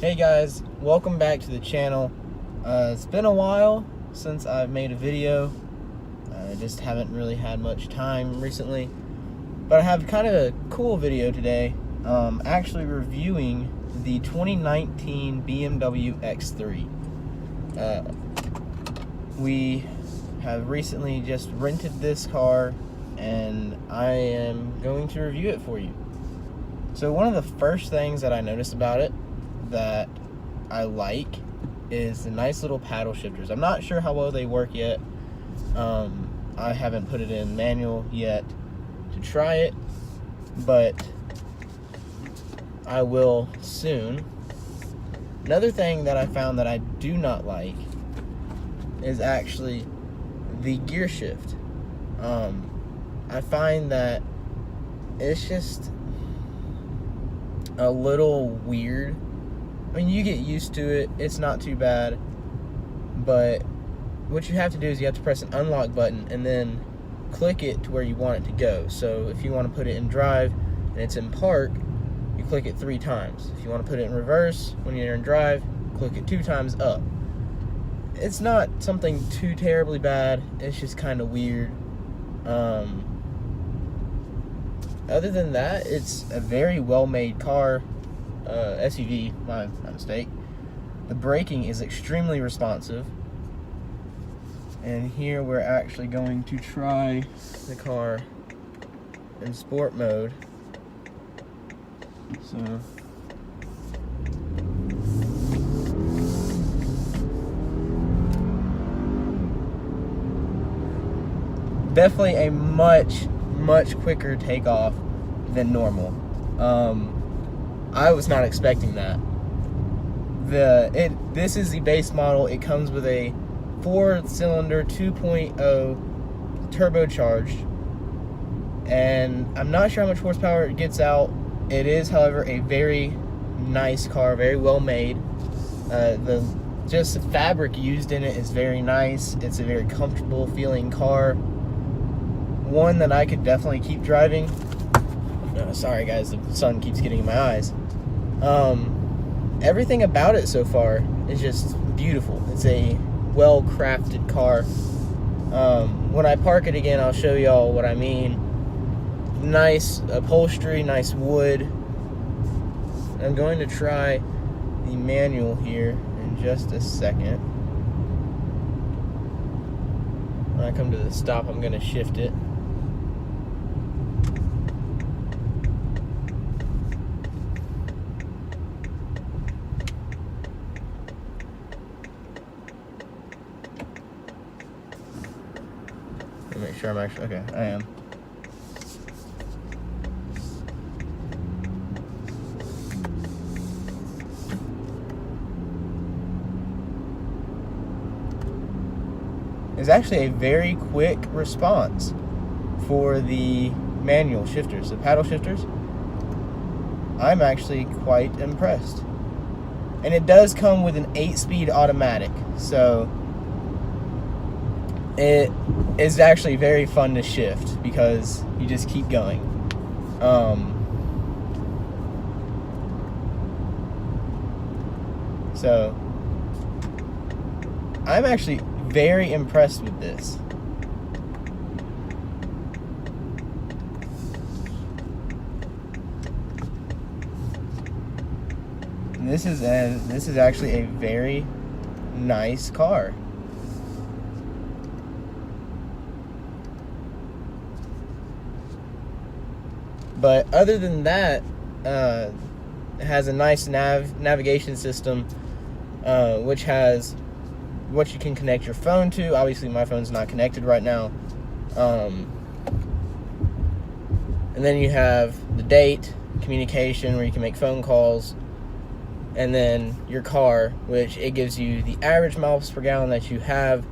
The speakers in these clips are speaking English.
Hey guys, welcome back to the channel. It's been a while since I've made a video. I just haven't really had much time recently. But I have kind of a cool video today. Actually reviewing the 2019 BMW X3. We have recently just rented this car and I am going to review it for you. So one of the first things that I noticed about it that I like is the nice little paddle shifters. I'm not sure how well they work yet. I haven't put it in manual yet to try it, but I will soon. Another thing that I found that I do not like is actually the gear shift. I find that it's just a little weird. I mean, you get used to it, it's not too bad, but what you have to do is you have to press an unlock button and then click it to where you want it to go. So if you want to put it in drive and it's in park, you click it 3 times. If you want to put it in reverse when you're in drive, click it 2 times up. It's not something too terribly bad, it's just kind of weird. Other than that, it's a very well-made car. SUV, my mistake. The braking is extremely responsive. And here we're actually going to try the car in sport mode. So definitely a much quicker takeoff than normal. I was not expecting that. This is the base model. It comes with a 4-cylinder 2.0 turbocharged, and I'm not sure how much horsepower it gets out. It is, however, a very nice car, very well made. The fabric used in it is very nice. It's a very comfortable feeling car. One that I could definitely keep driving. Sorry guys, the sun keeps getting in my eyes. Everything about it so far is just beautiful. It's a well-crafted car. When I park it again, I'll show y'all what I mean. Nice upholstery, nice wood. I'm going to try the manual here in just a second. When I come to the stop, I'm going to shift it. Make sure I'm actually, okay, I am. It's actually a very quick response for the manual shifters, the paddle shifters. I'm actually quite impressed. And it does come with an 8-speed automatic, so it is actually very fun to shift because you just keep going. So I'm actually very impressed with this. And this is actually a very nice car. But other than that, it has a nice navigation system, which has what you can connect your phone to. Obviously, my phone's not connected right now. And then you have the date, communication, where you can make phone calls. And then your car, which it gives you the average miles per gallon that you have.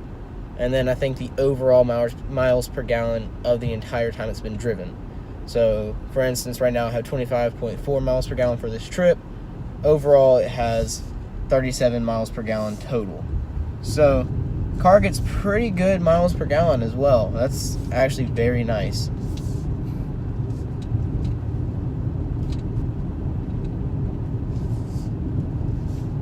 And then I think the overall miles per gallon of the entire time it's been driven. So, for instance, right now I have 25.4 miles per gallon for this trip. Overall, it has 37 miles per gallon total. So, car gets pretty good miles per gallon as well. That's actually very nice.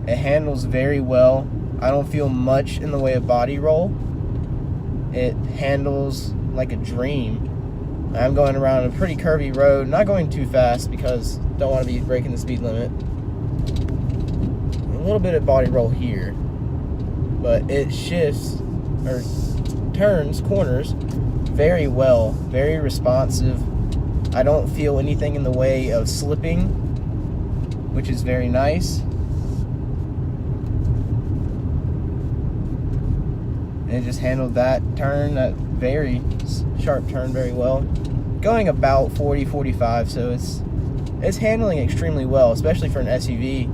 It handles very well. I don't feel much in the way of body roll. It handles like a dream. I'm going around a pretty curvy road, not going too fast because don't want to be breaking the speed limit. A little bit of body roll here, but it shifts or turns corners very well, very responsive. I don't feel anything in the way of slipping, which is very nice. And it just handled that turn, that very sharp turn, very well. Going about 40, 45, so it's handling extremely well, especially for an SUV.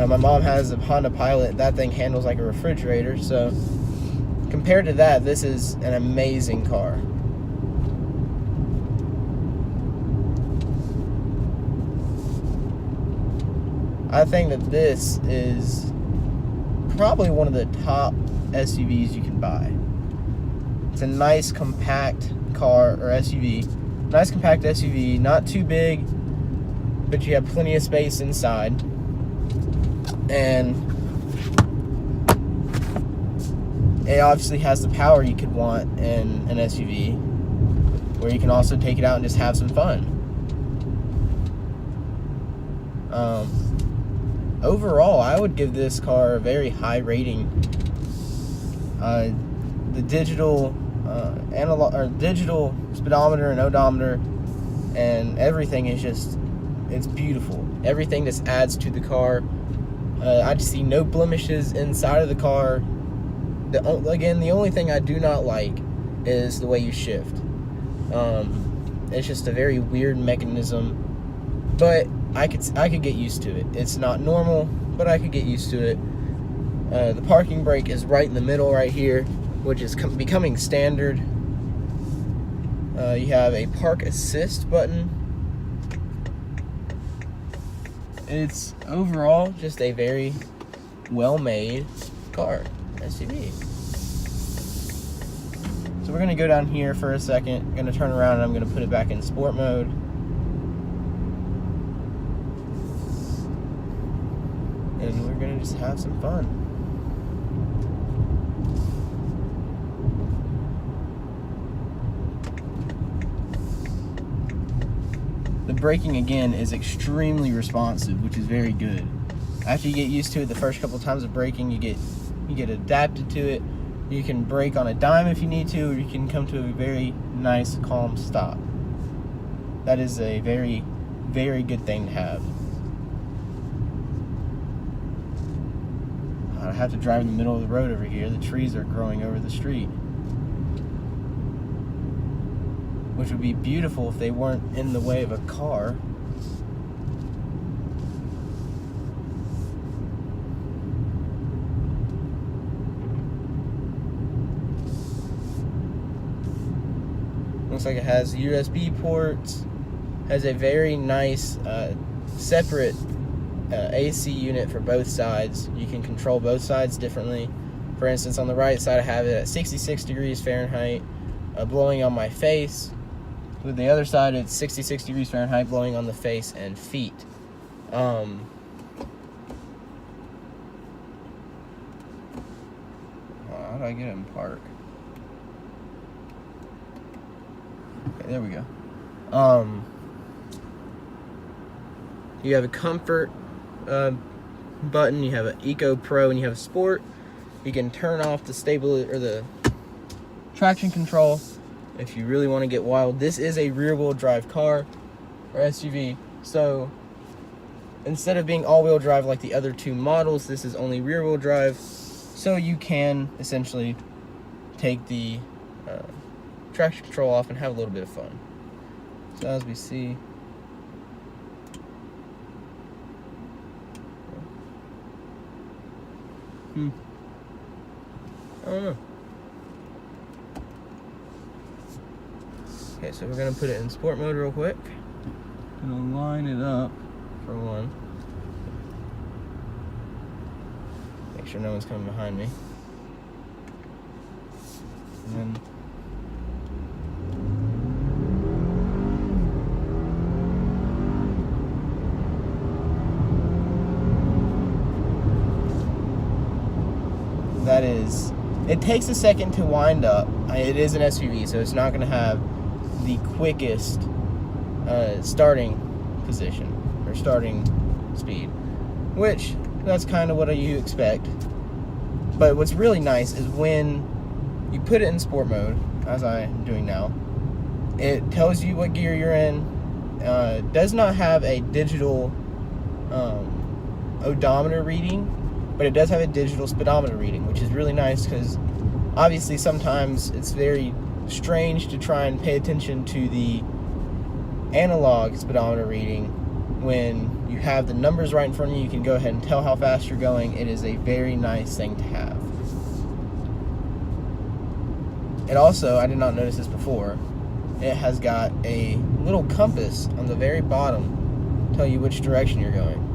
My mom has a Honda Pilot. That thing handles like a refrigerator, so compared to that, this is an amazing car. I think that this is probably one of the top SUVs you can buy. It's a nice compact car or SUV. Nice compact SUV, not too big, but you have plenty of space inside. And it obviously has the power you could want in an SUV, where you can also take it out and just have some fun. Overall, I would give this car a very high rating. The digital digital speedometer and odometer and everything is just, it's beautiful. Everything just adds to the car. I just see no blemishes inside of the car. Again, the only thing I do not like is the way you shift. It's just a very weird mechanism, but I could get used to it. It's not normal, but I could get used to it. The parking brake is right in the middle right here, which is becoming standard. You have a park assist button. It's overall just a very well-made car, SUV. So we're going to go down here for a second. I'm going to turn around and I'm going to put it back in sport mode. And we're going to just have some fun. The braking again is extremely responsive, which is very good. After you get used to it, the first couple of times of braking, you get adapted to it. You can brake on a dime if you need to, or you can come to a very nice, calm stop. That is a very, very good thing to have. I have to drive in the middle of the road over here. The trees are growing over the street, which would be beautiful if they weren't in the way of a car. Looks like it has USB ports, has a very nice separate AC unit for both sides. You can control both sides differently. For instance, on the right side I have it at 66 degrees Fahrenheit, blowing on my face. With the other side, it's 66 degrees Fahrenheit, blowing on the face and feet. How do I get it in park? Okay, there we go. You have a comfort button, you have an Eco Pro, and you have a Sport. You can turn off the stability or the traction control if you really want to get wild. This is a rear-wheel drive car or SUV, so instead of being all-wheel drive like the other two models, this is only rear-wheel drive, so you can essentially take the traction control off and have a little bit of fun. So as we see, I don't know. Okay, so we're gonna put it in sport mode real quick. Gonna line it up for one. Make sure no one's coming behind me. And then that is, it takes a second to wind up. It is an SUV, so it's not going to have the quickest starting position or starting speed, which that's kind of what you expect. But what's really nice is when you put it in sport mode, as I'm doing now, it tells you what gear you're in. Does not have a digital odometer reading, but it does have a digital speedometer reading, which is really nice because obviously sometimes it's very strange to try and pay attention to the analog speedometer reading. When you have the numbers right in front of you, you can go ahead and tell how fast you're going. It is a very nice thing to have. It also, I did not notice this before, it has got a little compass on the very bottom to tell you which direction you're going.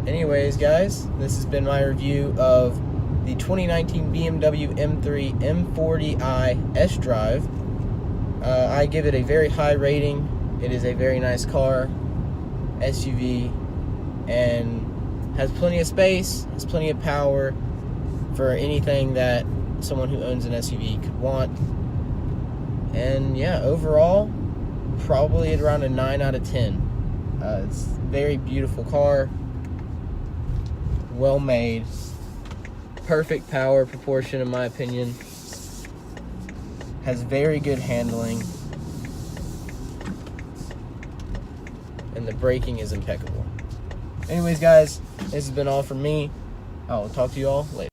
Anyways, guys, this has been my review of the 2019 BMW M3 M40i S-Drive. I give it a very high rating. It is a very nice car, SUV, and has plenty of space, has plenty of power for anything that someone who owns an SUV could want. And yeah, overall, probably at around a 9 out of 10. It's a very beautiful car, well made, perfect power proportion in my opinion, has very good handling, and the braking is impeccable. Anyways, guys, this has been all from me. I'll talk to you all later.